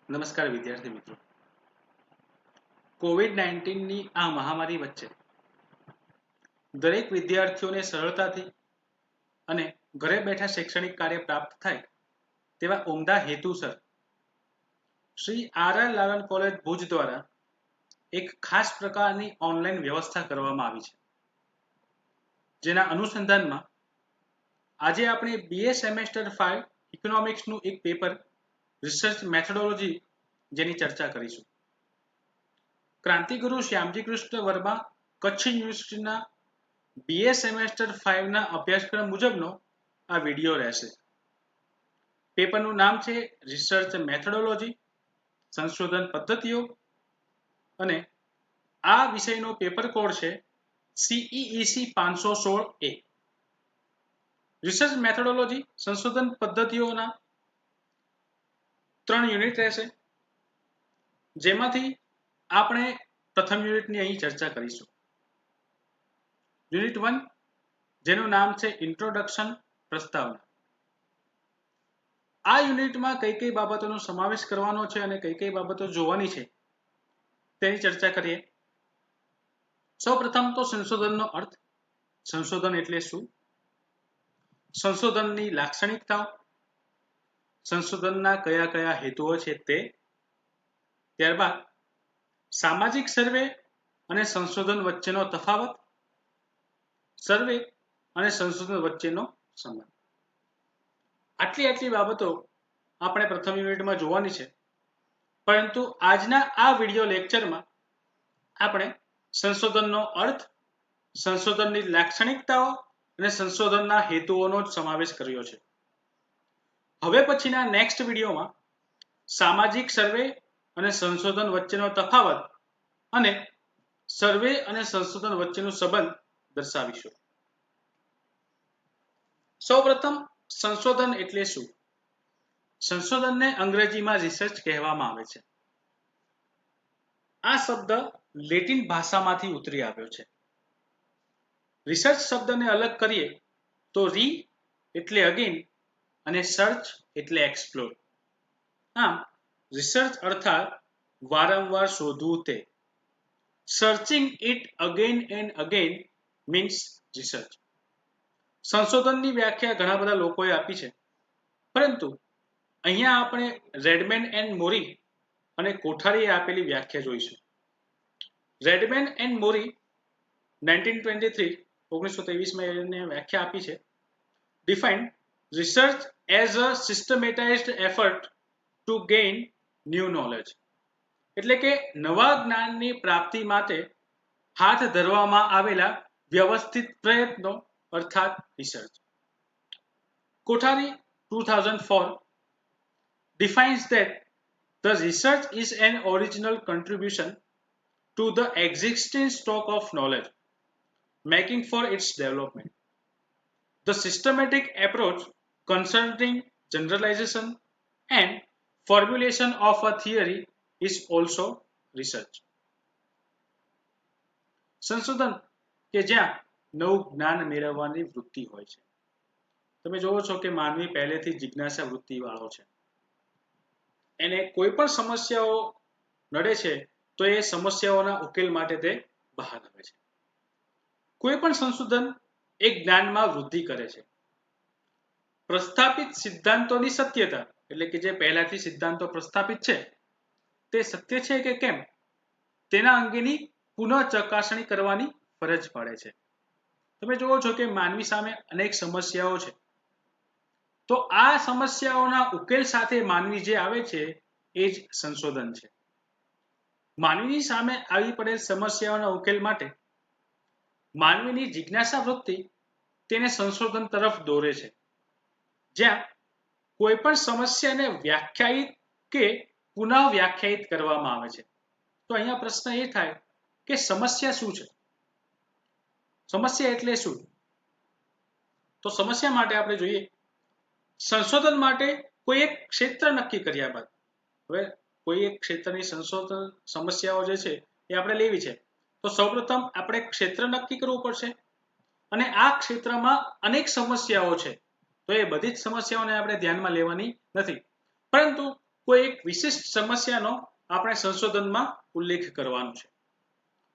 નમસ્કાર વિદ્યાર્થી મિત્રો. કોવિડ-19ની આ મહામારી વચ્ચે દરેક વિદ્યાર્થીઓને સરળતાથી અને ઘરે બેઠા શૈક્ષણિક કાર્ય પ્રાપ્ત થાય તેવા ઉમદા હેતુસર શ્રી આર લાલન કોલેજ ભુજ દ્વારા એક ખાસ પ્રકારની ઓનલાઈન વ્યવસ્થા કરવામાં આવી છે, જેના અનુસંધાનમાં આજે આપણે BA સેમેસ્ટર 5 ઇકોનોમિક્સનું એક પેપર રિસર્ચ મેથોડોલોજી જેની ચર્ચા કરીશું. ક્રાંતિગુરુ શ્યામજી કૃષ્ણ વર્મા કચ્છ યુનિવર્સિટીના BA સેમેસ્ટર 5 ના અભ્યાસક્રમ મુજબનો આ વિડીયો રહેશે. પેપરનું નામ છે રિસર્ચ મેથોડોલોજી, સંશોધન પદ્ધતિઓ, અને આ વિષયનો પેપર કોડ છે CEEC 516A. રિસર્ચ મેથોડોલોજી સંશોધન પદ્ધતિઓના 3 યુનિટ રહેશે, જેમાંથી આપણે પ્રથમ યુનિટની અહીં ચર્ચા કરીશું. યુનિટ 1, જેનું નામ છે ઇન્ટ્રોડક્શન, પ્રસ્તાવના. આ યુનિટમાં કઈ કઈ બાબતોનો સમાવેશ કરવાનો છે અને કઈ કઈ બાબતો જોવાની છે તેની ચર્ચા કરીએ. સૌપ્રથમ તો સંશોધનનો અર્થ. સંશોધન એટલે શું? સંશોધનની લાક્ષણિકતાઓ, સંશોધનના કયા કયા હેતુઓ છે તે. ત્યારબાદ સામાજિક સર્વે અને સંશોધન વચ્ચેનો તફાવત, સર્વે અને સંશોધન વચ્ચેનો સંબંધ. આટલી બાબતો આપણે પ્રથમ યુનિટમાં જોવાની છે, પરંતુ આજના આ વિડિયો લેક્ચરમાં આપણે સંશોધનનો અર્થ, સંશોધનની લાક્ષણિકતાઓ અને સંશોધનના હેતુઓનો જ સમાવેશ કર્યો છે. હવે પછીના નેક્સ્ટ વિડીયોમાં સામાજિક સર્વે અને સંશોધન વચ્ચેનો તફાવત અને સર્વે અને સંશોધન વચ્ચેનો સંબંધ દર્શાવીશું. સૌપ્રથમ સંશોધન એટલે શું? સંશોધનને અંગ્રેજીમાં રિસર્ચ કહેવામાં આવે છે. આ શબ્દ લેટિન ભાષામાંથી ઉતરી આવ્યો છે. રિસર્ચ શબ્દને અલગ કરીએ તો રી એટલે અગેન અને સર્ચ એટલે એક્સપ્લોર. આમ રિસર્ચ અર્થાત વારંવાર શોધવું તે. Searching it again and again means research. સંશોધનની વ્યાખ્યા ઘણા બધા લોકોએ આપી છે, પરંતુ અહીંયા આપણે રેડમેન એન્ડ મોરી અને કોઠારીએ આપેલી વ્યાખ્યા જોઈશું. રેડમેન એન્ડ મોરી 1923 એને વ્યાખ્યા આપી છે. Defined research as a systematized effort to gain new knowledge. એટલે કે નવા જ્ઞાનની પ્રાપ્તિ માટે હાથ ધરવામાં આવેલા વ્યવસ્થિત પ્રયત્નો અર્થાત research. Kothari 2004 defines that the research is an original contribution to the existing stock of knowledge, making for its development. The systematic approach concerning generalization and formulation of a theory is also research. સંશોધન કે જ્યાં નવું જ્ઞાન મેળવવાની વૃત્તિ હોય છે. તમે જોવો છો કે માનવી પહેલેથી જિજ્ઞાસા વૃત્તિ વાળો છે. એને કોઈ પણ સમસ્યાઓ નડે છે તો એ સમસ્યાઓના ઉકેલ માટે તે બહાર આવે છે. કોઈ પણ સંશોધન એક જ્ઞાનમાં વૃદ્ધિ કરે છે. પ્રસ્થાપિત સિદ્ધાંતોની સત્યતા, એટલે કે જે પહેલાથી સિદ્ધાંતો પ્રસ્થાપિત છે તે સત્ય છે કે કેમ તેના અંગેની પુનઃ ચકાસણી કરવાની ફરજ પડે છે. તમે જોવો છો કે માનવી સામે અનેક સમસ્યાઓ છે, તો આ સમસ્યાઓના ઉકેલ સાથે માનવી જે આવે છે એ જ સંશોધન છે. માનવીની સામે આવી પડેલ સમસ્યાઓના ઉકેલ માટે માનવીની જિજ્ઞાસા વૃત્તિ તેને સંશોધન તરફ દોરે છે, જ્યાં કોઈ પણ સમસ્યાને વ્યાખ્યાયિત કે પુનઃ વ્યાખ્યાયિત કરવામાં આવે છે. તો અહીંયા પ્રશ્ન એ થાય કે સમસ્યા શું છે? સમસ્યા એટલે શું? તો સમસ્યા માટે આપણે જોઈએ, સંશોધન માટે કોઈ એક ક્ષેત્ર નક્કી કર્યા બાદ, હવે કોઈ એક ક્ષેત્રની સંશોધન સમસ્યાઓ જે છે એ આપણે લેવી છે, તો સૌપ્રથમ આપણે ક્ષેત્ર નક્કી કરવું પડશે, અને આ ક્ષેત્રમાં અનેક સમસ્યાઓ છે, તો એ બધી જ સમસ્યાઓને આપણે ધ્યાનમાં લેવાની નથી, પરંતુ કોઈ એક વિશિષ્ટ સમસ્યાનો આપણે સંશોધનમાં ઉલ્લેખ કરવાનો છે.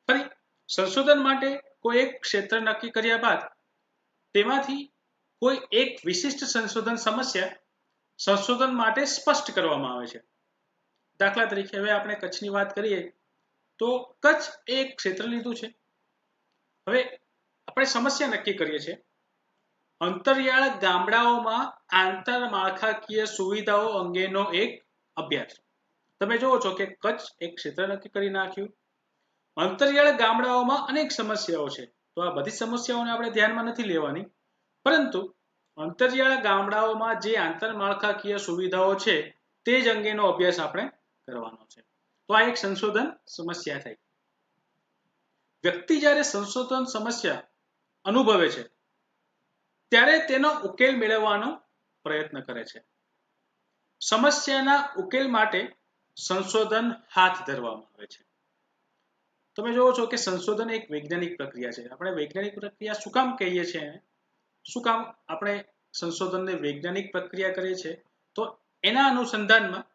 ફરી સંશોધન માટે કોઈ એક ક્ષેત્ર નક્કી કર્યા બાદ તેમાંથી કોઈ એક વિશિષ્ટ સંશોધન સમસ્યા સંશોધન માટે સ્પષ્ટ કરવામાં આવે છે. દાખલા તરીકે હવે આપણે કચ્છની વાત કરીએ તો કચ્છ એ એક ક્ષેત્ર લીધું છે. હવે આપણે સમસ્યા નક્કી કરીએ છીએ અંતરિયાળ ગામડાઓમાં આંતરમાળખાકીય સુવિધાઓ અંગેનો એક અભ્યાસ. તમે જોવો છો કે કચ્છ એક ક્ષેત્ર નક્કી કરી નાખ્યું. અંતરિયાળ ગામડાઓમાં અનેક સમસ્યાઓ છે, તો આ બધી સમસ્યાઓને આપણે ધ્યાનમાં નથી લેવાની, પરંતુ અંતરિયાળ ગામડાઓમાં જે આંતરમાળખાકીય સુવિધાઓ છે તે જ અંગેનો અભ્યાસ આપણે કરવાનો છે. તો આ એક સંશોધન સમસ્યા થઈ. વ્યક્તિ જ્યારે સંશોધન સમસ્યા અનુભવે છે ત્યારે તેનો ઉકેલ મેળવવાનો પ્રયત્ન કરે છે. સમસ્યાના ઉકેલ માટે સંશોધન હાથ ધરવામાં આવે છે. તમે જોવો છો કે સંશોધન એક વૈજ્ઞાનિક પ્રક્રિયા છે. આપણે વૈજ્ઞાનિક પ્રક્રિયા શું કામ કહીએ છીએ, શું કામ આપણે સંશોધનને વૈજ્ઞાનિક પ્રક્રિયા કરીએ છીએ, તો એના અનુસંધાનમાં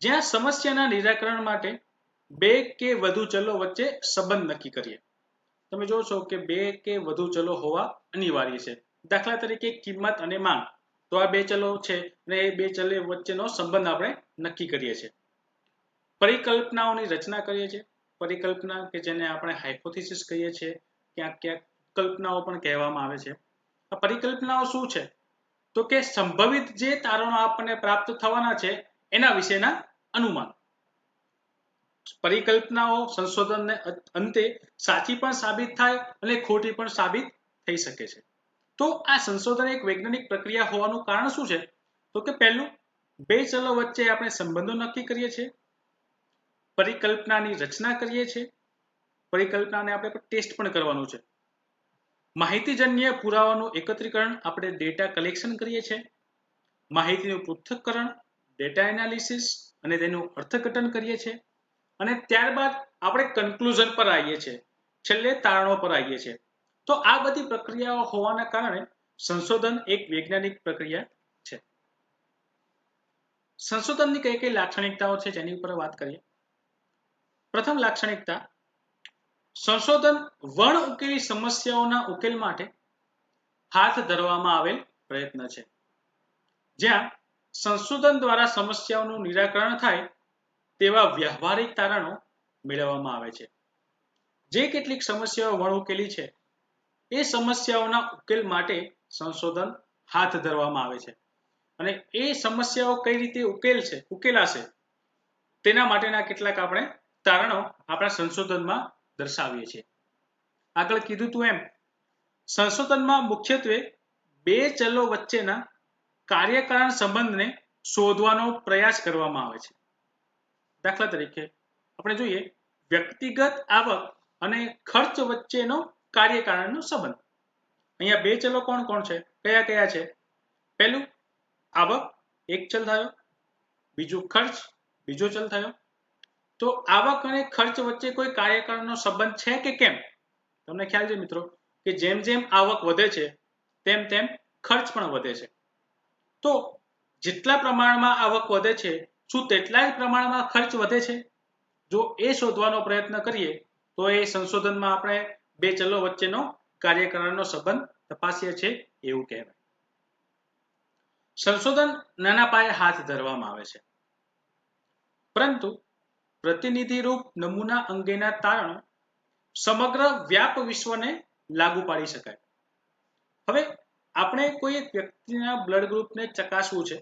જ્યાં સમસ્યાના નિરાકરણ માટે બે કે વધુ ચલો વચ્ચે સંબંધ નક્કી કરીએ. તમે જોવો છો કે બે કે વધુ ચલો હોવા અનિવાર્ય છે. દાખલા તરીકે કિંમત અને માંગ, તો આ બે ચલો છે અને એ બે ચલો વચ્ચેનો સંબંધ આપણે નક્કી કરીએ છીએ. પરિકલ્પનાઓની રચના કરીએ છીએ. પરિકલ્પના કે જેને આપણે હાઇપોથેસિસ કહીએ છીએ, ક્યાંક ક્યાંક કલ્પનાઓ પણ કહેવામાં આવે છે. આ પરિકલ્પનાઓ શું છે, તો કે સંભવિત જે તારણો આપણને પ્રાપ્ત થવાના છે એના વિશેના અનુમાન. પરિકલ્પનાઓ સંશોધનને અંતે સાચી પણ સાબિત થાય અને ખોટી પણ સાબિત થઈ શકે છે. તો આ સંશોધન એક વૈજ્ઞાનિક પ્રક્રિયા હોવાનું કારણ શું છે, તો કે પહેલું, બે ચલો વચ્ચે આપણે સંબંધો નક્કી કરીએ છીએ, પરિકલ્પનાની રચના કરીએ છીએ, પરિકલ્પનાને આપણે ટેસ્ટ પણ કરવાનું છે, માહિતીજન્ય પુરાવાનું એકત્રીકરણ આપણે ડેટા કલેક્શન કરીએ છીએ, માહિતીનું પૃથ્થકરણ, ડેટા એનાલિસિસ અને તેનું અર્થઘટન કરીએ છીએ, અને ત્યારબાદ આપણે કન્ક્લુઝન પર આવીએ છીએ, છેલ્લે તારણો પર આવીએ છીએ. તો આ બધી પ્રક્રિયાઓ હોવાના કારણે સંશોધન એક વૈજ્ઞાનિક પ્રક્રિયા છે. સંશોધનની કઈ કઈ લાક્ષણિકતાઓ છે જેની ઉપર વાત કરીએ. પ્રથમ લાક્ષણિકતા, સંશોધન વણ ઉકેલી સમસ્યાઓના ઉકેલ માટે હાથ ધરવામાં આવેલ પ્રયત્ન છે. જ્યાં સંશોધન દ્વારા સમસ્યાઓનું નિરાકરણ થાય તેવા વ્યવહારિક તારણો મેળવવામાં આવે છે. જે કેટલીક સમસ્યાઓ વણઉકેલી છે એ સમસ્યાઓના ઉકેલ માટે સંશોધન હાથ ધરવામાં આવે છે અને એ સમસ્યાઓ કઈ રીતે ઉકેલાશે તેના માટેના કેટલાક આપણે તારણો આપણા સંશોધનમાં દર્શાવીએ છીએ. આગળ કીધું તું એમ સંશોધનમાં મુખ્યત્વે બે ચલો વચ્ચેના કાર્યકારણ સંબંધને શોધવાનો પ્રયાસ કરવામાં આવે છે. દાખલા તરીકે આપણે જોઈએ વ્યક્તિગત આવક અને ખર્ચ વચ્ચેનો કાર્યકારણનો સંબંધ. અહીંયા બે ચલો કોણ કોણ છે, કયા કયા છે? પહેલું આવક, એક ચલ થયો, બીજું ખર્ચ, બીજો ચલ થયો. તો આવક અને ખર્ચ વચ્ચે કોઈ કાર્યકારણનો સંબંધ છે કે કેમ? તમને ખ્યાલ છે મિત્રો કે જેમ જેમ આવક વધે છે તેમ તેમ ખર્ચ પણ વધે છે. તો જેટલા પ્રમાણમાં આવક વધે છે શું તેટલા જ પ્રમાણમાં ખર્ચ વધે છે? જો એ શોધવાનો પ્રયત્ન કરીએ તો એ સંશોધનમાં આપણે બે ચલો વચ્ચેનો કાર્યકારણનો સંબંધ તપાસીએ છીએ એવું કહેવાય. સંશોધન નાના પાયે હાથ ધરવામાં આવે છે, પરંતુ પ્રતિનિધિરૂપ નમૂના અંગેના તારણો સમગ્ર વ્યાપ વિશ્વને લાગુ પાડી શકાય. હવે આપણે કોઈ એક વ્યક્તિના બ્લડ ગ્રુપને ચકાસવું છે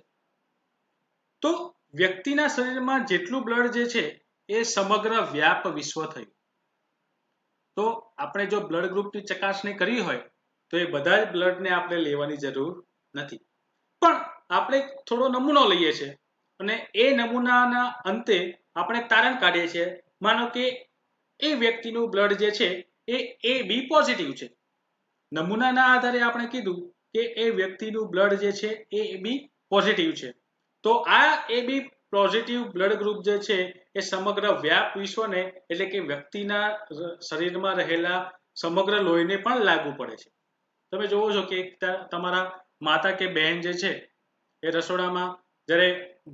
તો વ્યક્તિના શરીરમાં જેટલું બ્લડ જે છે એ સમગ્ર વ્યાપ વિશ્વ થયું. તો આપણે જો બ્લડ ગ્રુપની ચકાસણી કરવી હોય તો એ બધા જ બ્લડને આપણે લેવાની જરૂર નથી, પણ આપણે થોડો નમૂનો લઈએ છીએ અને એ નમૂનાના અંતે આપણે તારણ કાઢીએ છીએ. માનો કે એ વ્યક્તિનું બ્લડ જે છે એ AB પોઝિટિવ છે. નમૂનાના આધારે આપણે કીધું કે એ વ્યક્તિનું બ્લડ જે છે એ AB પોઝિટિવ છે. તો આ AB પોઝિટિવ બ્લડ ગ્રુપ જે છે એ સમગ્ર વ્યાપ વિશ્વને એટલે કે વ્યક્તિના શરીરમાં રહેલા સમગ્ર લોહીને પણ લાગુ પડે છે. તમે જોવો છો કે તમારા માતા કે બહેન જે છે એ રસોડામાં જ્યારે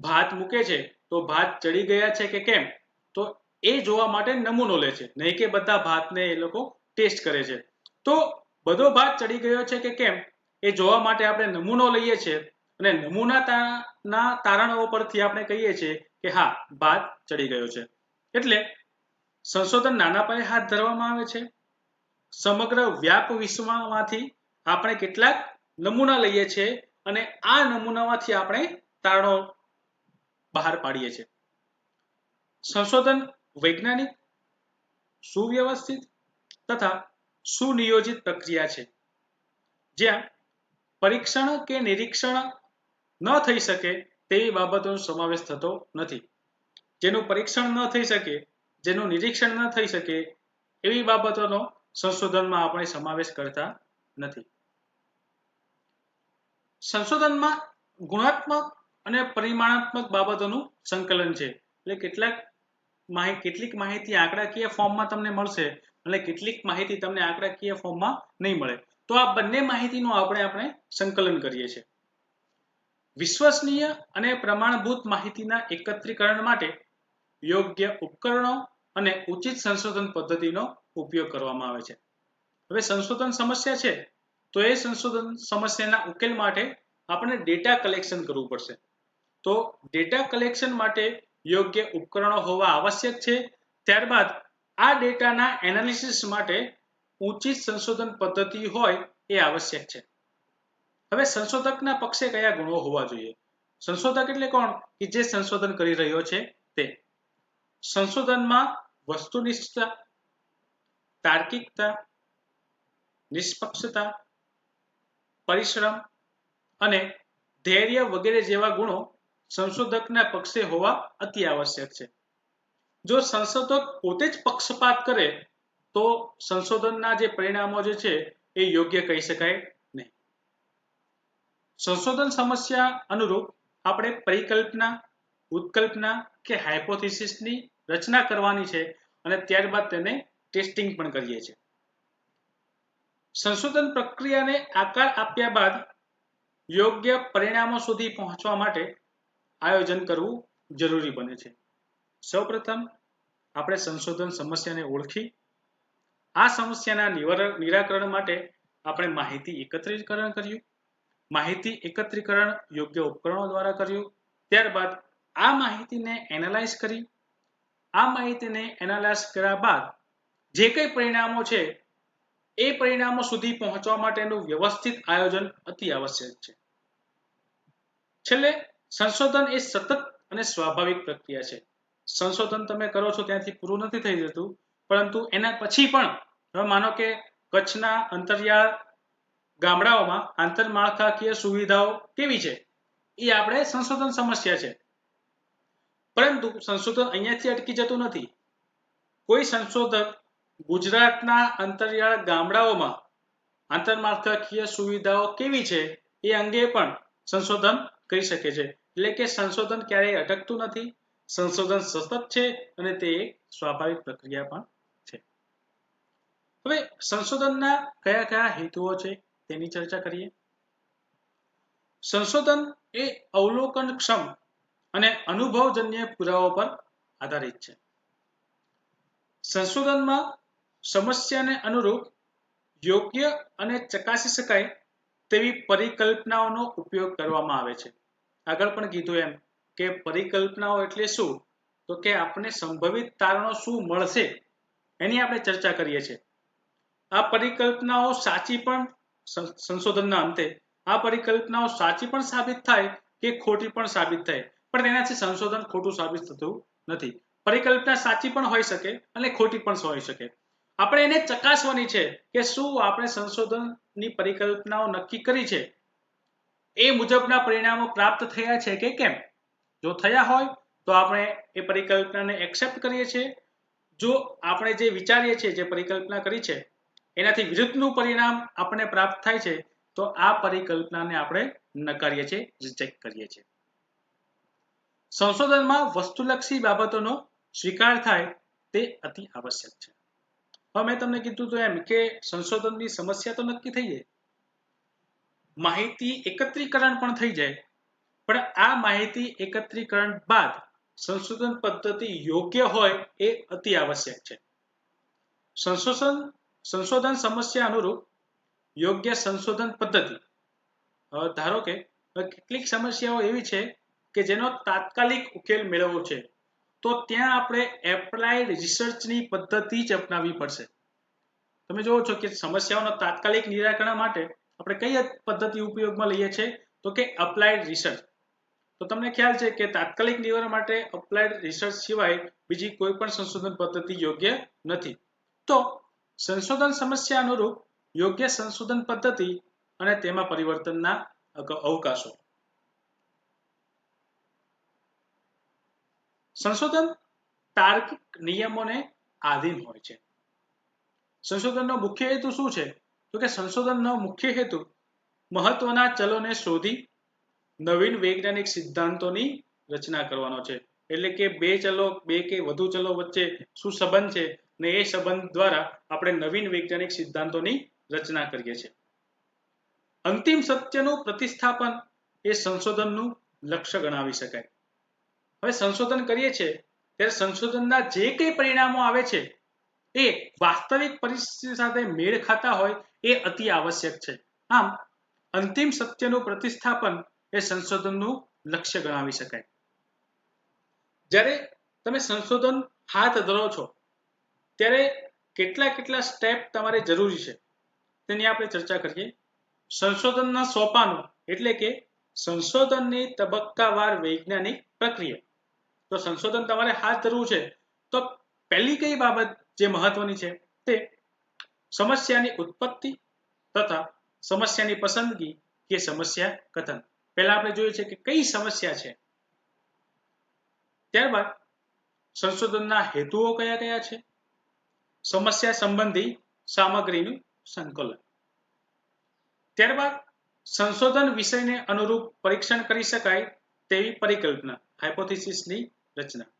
ભાત મૂકે છે તો ભાત ચડી ગયા છે કે કેમ, તો એ જોવા માટે નમૂનો લે છે, નહીં કે બધા ભાતને એ લોકો ટેસ્ટ કરે છે. તો બધો ભાત ચડી ગયો છે કે કેમ એ જોવા માટે આપણે નમૂનો લઈએ છીએ, અને નમૂનાના તારણો પરથી આપણે કહીએ છીએ કે હા, ભાત ચડી ગયો છે. એટલે સંશોધન નાના પાયે હાથ ધરવામાં આવે છે. સમગ્ર વ્યાપ વિશ્વમાંથી આપણે કેટલાક નમૂના લઈએ છીએ અને આ નમૂનામાંથી આપણે તારણો બહાર પાડીએ છીએ. સંશોધન વૈજ્ઞાનિક, સુવ્યવસ્થિત તથા સુનિયોજિત પ્રક્રિયા છે, જ્યાં પરીક્ષણ કે નિરીક્ષણ ન થઈ શકે તેવી બાબતોનો સમાવેશ થતો નથી. જેનું પરીક્ષણ ન થઈ શકે, જેનું નિરીક્ષણ ન થઈ શકે એવી બાબતોનો સંશોધનમાં આપણે સમાવેશ કરતા નથી. સંશોધનમાં ગુણાત્મક અને પરિમાણાત્મક બાબતોનું સંકલન છે. એટલે કેટલીક માહિતી આંકડાકીય ફોર્મમાં તમને મળશે અને કેટલીક માહિતી તમને આંકડાકીય ફોર્મમાં નહીં મળે. તો આ બંને માહિતીનું આપણે સંકલન કરીએ છીએ. વિશ્વસનીય અને પ્રમાણભૂત માહિતીના એકત્રીકરણ માટે યોગ્ય ઉપકરણો અને ઉચિત સંશોધન પદ્ધતિનો ઉપયોગ કરવામાં આવે છે. હવે સંશોધન સમસ્યા છે તો એ સંશોધન સમસ્યાના ઉકેલ માટે આપણે ડેટા કલેક્શન કરવું પડશે. તો ડેટા કલેક્શન માટે યોગ્ય ઉપકરણો હોવા આવશ્યક છે. ત્યારબાદ આ ડેટાના એનાલિસિસ માટે ઉચિત સંશોધન પદ્ધતિ હોય એ આવશ્યક છે. હવે સંશોધકના પક્ષે કયા ગુણો હોવા જોઈએ? સંશોધક એટલે કોણ? કે જે સંશોધન કરી રહ્યો છે તે. સંશોધનમાં વસ્તુનિષ્ઠતા, તાર્કિકતા, નિષ્પક્ષતા, પરિશ્રમ અને ધૈર્ય વગેરે જેવા ગુણો સંશોધકના પક્ષે હોવા અતિ આવશ્યક છે. જો સંશોધક પોતે જ પક્ષપાત કરે તો સંશોધનના જે પરિણામો જે છે એ યોગ્ય કહી શકાય નહીં. સંશોધન સમસ્યા અનુરૂપ આપણે પરિકલ્પના, ઉત્કલ્પના કે હાઇપોથિસિસની રચના કરવાની છે અને ત્યારબાદ તેને ટેસ્ટિંગ પણ કરીએ છીએ. સંશોધન પ્રક્રિયાને આકાર આપ્યા બાદ યોગ્ય પરિણામો સુધી પહોંચવા માટે આયોજન કરવું જરૂરી બને છે. સૌપ્રથમ આપણે સંશોધન સમસ્યાને ઓળખી, આ સમસ્યાના નિરાકરણ માટે આપણે માહિતી એકત્રીકરણ કર્યું. માહિતી એકત્રીકરણ યોગ્ય ઉપકરણો દ્વારા કર્યું. ત્યારબાદ આ માહિતીને એનાલાઇઝ કરી. આ માહિતીને એનાલાઇઝ કર્યા બાદ જે કંઈ પરિણામો છે એ પરિણામો સુધી પહોંચવા માટેનું વ્યવસ્થિત આયોજન અતિ આવશ્યક છે. છેલ્લે સંશોધન એ સતત અને સ્વાભાવિક પ્રક્રિયા છે. સંશોધન તમે કરો છો ત્યાંથી પૂરું નથી થઈ જતું, પરંતુ એના પછી પણ હવે માનો કે કચ્છના અંતરિયાળ ગામડાઓમાં આંતરમાળખાકીય સુવિધાઓ કેવી છે એ આપણે સંશોધન સમસ્યા છે. પરંતુ સંશોધન અહીંયાથી અટકી જતું નથી. કોઈ સંશોધક ગુજરાતના અંતરિયાળ ગામડાઓમાં આંતરમાળખાકીય સુવિધાઓ કેવી છે એ અંગે પણ સંશોધન કરી શકે છે. એટલે કે સંશોધન ક્યારેય અટકતું નથી, સંશોધન સતત છે અને તે એક સ્વાભાવિક પ્રક્રિયા પણ છે. હવે સંશોધનના કયા કયા હેતુઓ છે તેની ચર્ચા કરીએ. સંશોધન એ અવલોકનક્ષમ અને અનુભવજન્ય પુરાવા પર આધારિત છે. સંશોધનમાં સમસ્યાને અનુરૂપ યોગ્ય અને ચકાસી શકાય તેવી પરિકલ્પનાઓનો ઉપયોગ કરવામાં આવે છે. આગળ પણ કીધું એમ કે પરિકલ્પનાઓ એટલે શું? તો કે આપણે સંભવિત તારણો શું મળશે એની આપણે ચર્ચા કરીએ છીએ. આ પરિકલ્પનાઓ સાચી પણ સંશોધનના અંતે આ પરિકલ્પનાઓ સાચી પણ સાબિત થાય કે ખોટી પણ સાબિત થાય, પણ તેનાથી સંશોધન ખોટું સાબિત થતું નથી. પરિકલ્પના સાચી પણ હોઈ શકે અને ખોટી પણ હોઈ શકે. આપણે એને ચકાસવાની છે કે શું આપણે સંશોધનની પરિકલ્પનાઓ નક્કી કરી છે એ મુજબના પરિણામો પ્રાપ્ત થયા છે કે કેમ. જો થયા હોય તો આપણે એ પરિકલ્પનાને એક્સેપ્ટ કરીએ છીએ. જો આપણે જે વિચારીએ છીએ, જે પરિકલ્પના કરી છે એનાથી વિરુદ્ધનું પરિણામ આપણને પ્રાપ્ત થાય છે તો આ પરિકલ્પનાને આપણે નકારીએ છીએ, રિજેક્ટ કરીએ છીએ. સંશોધનમાં વસ્તુલક્ષી બાબતોનો સ્વીકાર થાય તે અતિ આવશ્યક છે. હવે મેં તમને કીધું તો એમ કે સંશોધનની સમસ્યા તો નક્કી થઈ જાય, માહિતી એકત્રીકરણ પણ થઈ જાય, પણ આ માહિતી એકત્રીકરણ બાદ સંશોધન પદ્ધતિ યોગ્ય હોય એ અતિ આવશ્યક છે. સંશોધન સમસ્યા અનુરૂપ યોગ્ય સંશોધન પદ્ધતિ. ધારો કે કેટલીક સમસ્યાઓ એવી છે કે જેનો તાત્કાલિક ઉકેલ મેળવવો છે, તો ત્યાં આપણે એપ્લાઇડ રિસર્ચની પદ્ધતિ જ અપનાવવી પડશે. તમે જોવો છો કે સમસ્યાઓના તાત્કાલિક નિરાકરણ માટે આપણે કઈ પદ્ધતિ ઉપયોગમાં લઈએ છીએ, તો કે અપ્લાઇડ રિસર્ચ. તો તમને ખ્યાલ છે કે તાત્કાલિક નિવારણ માટે અપ્લાઇડ રિસર્ચ સિવાય બીજી કોઈ પણ સંશોધન પદ્ધતિ યોગ્ય નથી. તો સંશોધન સમસ્યા અનુરૂપ યોગ્ય સંશોધન પદ્ધતિ અને તેમાં પરિવર્તનના અવકાશો. સંશોધન તાર્કિક નિયમોને આધીન હોય છે. સંશોધનનો મુખ્ય હેતુ શું છે? તો કે સંશોધનનો મુખ્ય હેતુ મહત્વના ચલોને શોધી નવીન વૈજ્ઞાનિક સિદ્ધાંતોની રચના કરવાનો છે. એટલે કે બે કે વધુ ચલો વચ્ચે શું સંબંધ છે ને એ સંબંધ દ્વારા આપણે નવીન વૈજ્ઞાનિક સિદ્ધાંતોની રચના કરીએ છીએ. અંતિમ સત્યનું પ્રતિસ્થાપન એ સંશોધનનું લક્ષ્ય ગણાવી શકાય. હવે સંશોધન કરીએ છીએ ત્યારે સંશોધનના જે કંઈ પરિણામો આવે છે એ વાસ્તવિક પરિસ્થિતિ સાથે મેળ ખાતા હોય એ અતિ આવશ્યક છે. આમ અંતિમ સત્યનું પ્રતિસ્થાપન એ સંશોધનનું લક્ષ્ય ગણાવી શકાય. જ્યારે તમે સંશોધન હાથ ધરો છો ત્યારે કેટલા સ્ટેપ તમારે જરૂરી છે તેની આપણે ચર્ચા કરીએ. સંશોધનના સોપાનો એટલે કે સંશોધનની તબક્કાવાર વૈજ્ઞાનિક પ્રક્રિયા. તો સંશોધન તમારે હાથ ધરવું છે તો પહેલી કઈ બાબત જે મહત્વની છે તે સમસ્યાની ઉત્પત્તિ તથા સમસ્યાની પસંદગી કે સમસ્યા કથન. પહેલા આપણે જોઈએ છે કે કઈ સમસ્યા છે, ત્યારબાદ સંશોધનના હેતુઓ કયા કયા છે, સમસ્યા સંબંધી સામગ્રીનું સંકલન, ત્યારબાદ સંશોધન વિષયને અનુરૂપ પરીક્ષણ કરી શકાય તેવી પરિકલ્પના હાઇપોથેસિસની રચના,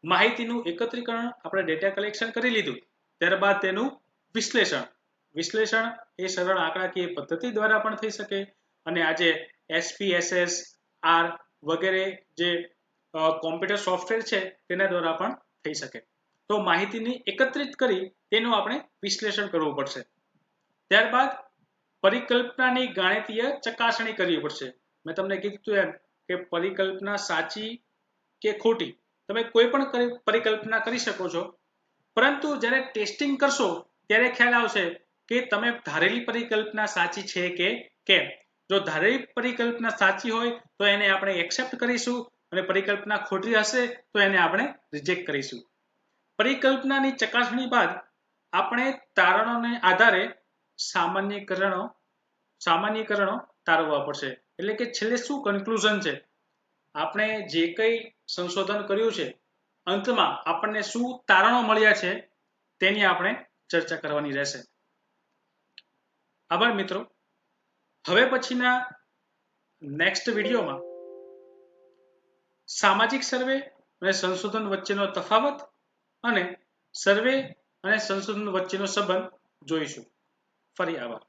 માહિતીનું એકત્રીકરણ આપણે ડેટા કલેક્શન કરી લીધું, ત્યારબાદ તેનું વિશ્લેષણ એ સરળ આંકડાકીય પદ્ધતિ દ્વારા પણ થઈ શકે અને આજે SPSS, R વગેરે જે કોમ્પ્યુટર સોફ્ટવેર છે તેના દ્વારા પણ થઈ શકે. તો માહિતીને એકત્રિત કરી તેનું આપણે વિશ્લેષણ કરવું પડશે. ત્યારબાદ પરિકલ્પનાની ગાણિતીય ચકાસણી કરવી પડશે. મેં તમને કીધું એમ કે પરિકલ્પના સાચી કે ખોટી તમે કોઈ પણ પરિકલ્પના કરી શકો છો, પરંતુ જ્યારે ટેસ્ટિંગ કરશો ત્યારે ખ્યાલ આવશે કે તમે ધારેલી પરિકલ્પના સાચી છે કે કેમ. જો ધારેલી પરિકલ્પના સાચી હોય તો એને આપણે એક્સેપ્ટ કરીશું અને પરિકલ્પના ખોટી હશે તો એને આપણે રિજેક્ટ કરીશું. પરિકલ્પનાની ચકાસણી બાદ આપણે તારણોને આધારે સામાન્યીકરણો તારવવા પડશે. એટલે કે છેલ્લે શું કન્ક્લુઝન છે, આપણે જે કંઈ સંશોધન કર્યું છે અંતમાં આપણને શું તારણો મળ્યા છે તેની આપણે ચર્ચા કરવાની રહેશે. આભાર મિત્રો. હવે પછીના નેક્સ્ટ વિડીયોમાં સામાજિક સર્વે અને સંશોધન વચ્ચેનો તફાવત અને સર્વે અને સંશોધન વચ્ચેનો સંબંધ જોઈશું. ફરી આભાર.